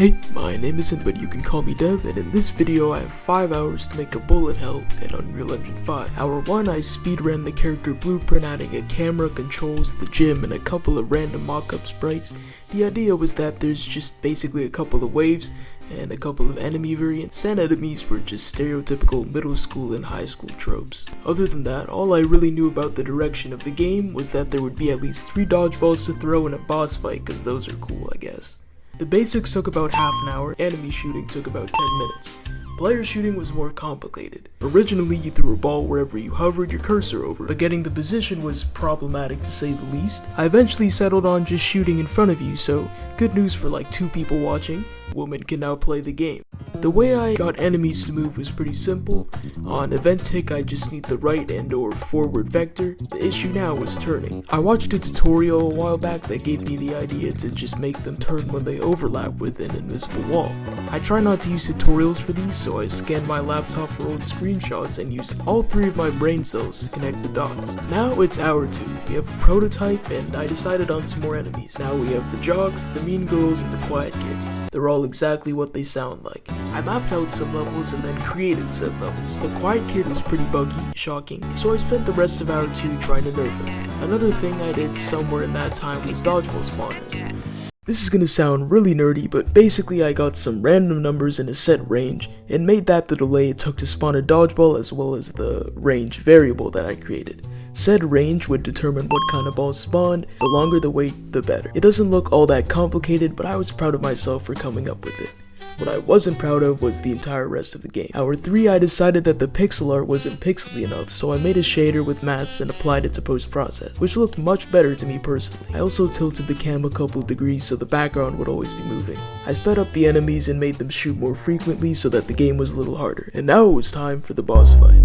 Hey, my name isn't, but you can call me Dev, and in this video I have 5 hours to make a bullet hell in Unreal Engine 5. Hour 1, I speedran the character blueprint, adding a camera, controls, the gym, and a couple of random mock-up sprites. The idea was that there's just basically a couple of waves, and a couple of enemy variants, and enemies were just stereotypical middle school and high school tropes. Other than that, all I really knew about the direction of the game was that there would be at least 3 dodgeballs to throw in a boss fight, cause those are cool, I guess. The basics took about half an hour, enemy shooting took about 10 minutes. Player shooting was more complicated. Originally, you threw a ball wherever you hovered your cursor over, but getting the position was problematic to say the least. I eventually settled on just shooting in front of you, so good news for like 2 people watching. Woman can now play the game. The way I got enemies to move was pretty simple. On event tick, I just need the right and or forward vector. The issue now was turning. I watched a tutorial a while back that gave me the idea to just make them turn when they overlap with an invisible wall. I try not to use tutorials for these, so I scanned my laptop for old screenshots and used all 3 of my brain cells to connect the dots. Now it's hour 2. We have a prototype and I decided on some more enemies. Now we have the jocks, the mean girls, and the quiet kid. They're all exactly what they sound like. I mapped out some levels and then created said levels. The quiet kid was pretty buggy, shocking, so I spent the rest of hour 2 trying to nerf him. Another thing I did somewhere in that time was dodgeball spawners. This is gonna sound really nerdy, but basically I got some random numbers in a set range and made that the delay it took to spawn a dodgeball as well as the range variable that I created. Said range would determine what kind of balls spawned. The longer the wait, the better. It doesn't look all that complicated, but I was proud of myself for coming up with it. What I wasn't proud of was the entire rest of the game. Hour 3, I decided that the pixel art wasn't pixely enough, so I made a shader with mats and applied it to post-process, which looked much better to me personally. I also tilted the cam a couple degrees so the background would always be moving. I sped up the enemies and made them shoot more frequently so that the game was a little harder. And now it was time for the boss fight.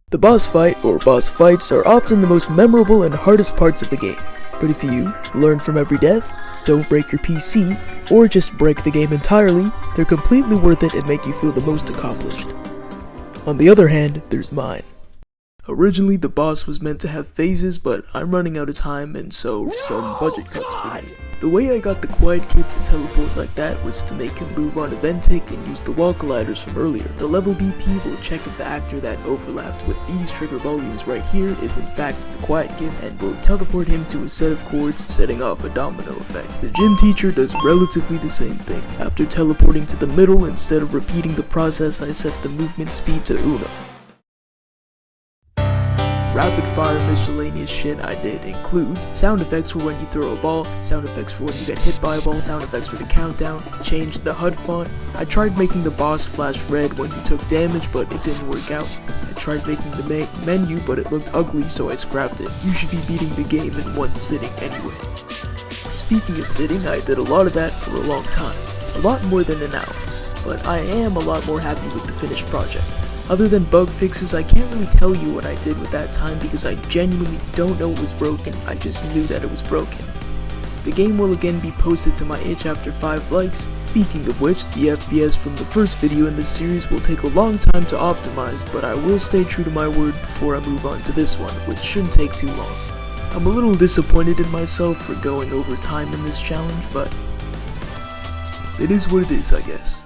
The boss fight, or boss fights, are often the most memorable and hardest parts of the game. But if you learn from every death, don't break your PC, or just break the game entirely, they're completely worth it and make you feel the most accomplished. On the other hand, there's mine. Originally, the boss was meant to have phases, but I'm running out of time and so some budget cuts were made. The way I got the quiet kid to teleport like that was to make him move on event tick and use the wall colliders from earlier. The level BP will check if the actor that overlapped with these trigger volumes right here is in fact the quiet kid and will teleport him to a set of chords, setting off a domino effect. The gym teacher does relatively the same thing. After teleporting to the middle, instead of repeating the process, I set the movement speed to Uno. Rapid fire miscellaneous shit I did includes sound effects for when you throw a ball, sound effects for when you get hit by a ball, sound effects for the countdown, changed the HUD font. I tried making the boss flash red when you took damage, but it didn't work out. I tried making the menu, but it looked ugly, so I scrapped it. You should be beating the game in one sitting anyway. Speaking of sitting, I did a lot of that for a long time. A lot more than an hour. But I am a lot more happy with the finished project. Other than bug fixes, I can't really tell you what I did with that time because I genuinely don't know what was broken, I just knew that it was broken. The game will again be posted to my itch after 5 likes. Speaking of which, the FPS from the first video in this series will take a long time to optimize, but I will stay true to my word before I move on to this one, which shouldn't take too long. I'm a little disappointed in myself for going over time in this challenge, but it is what it is, I guess.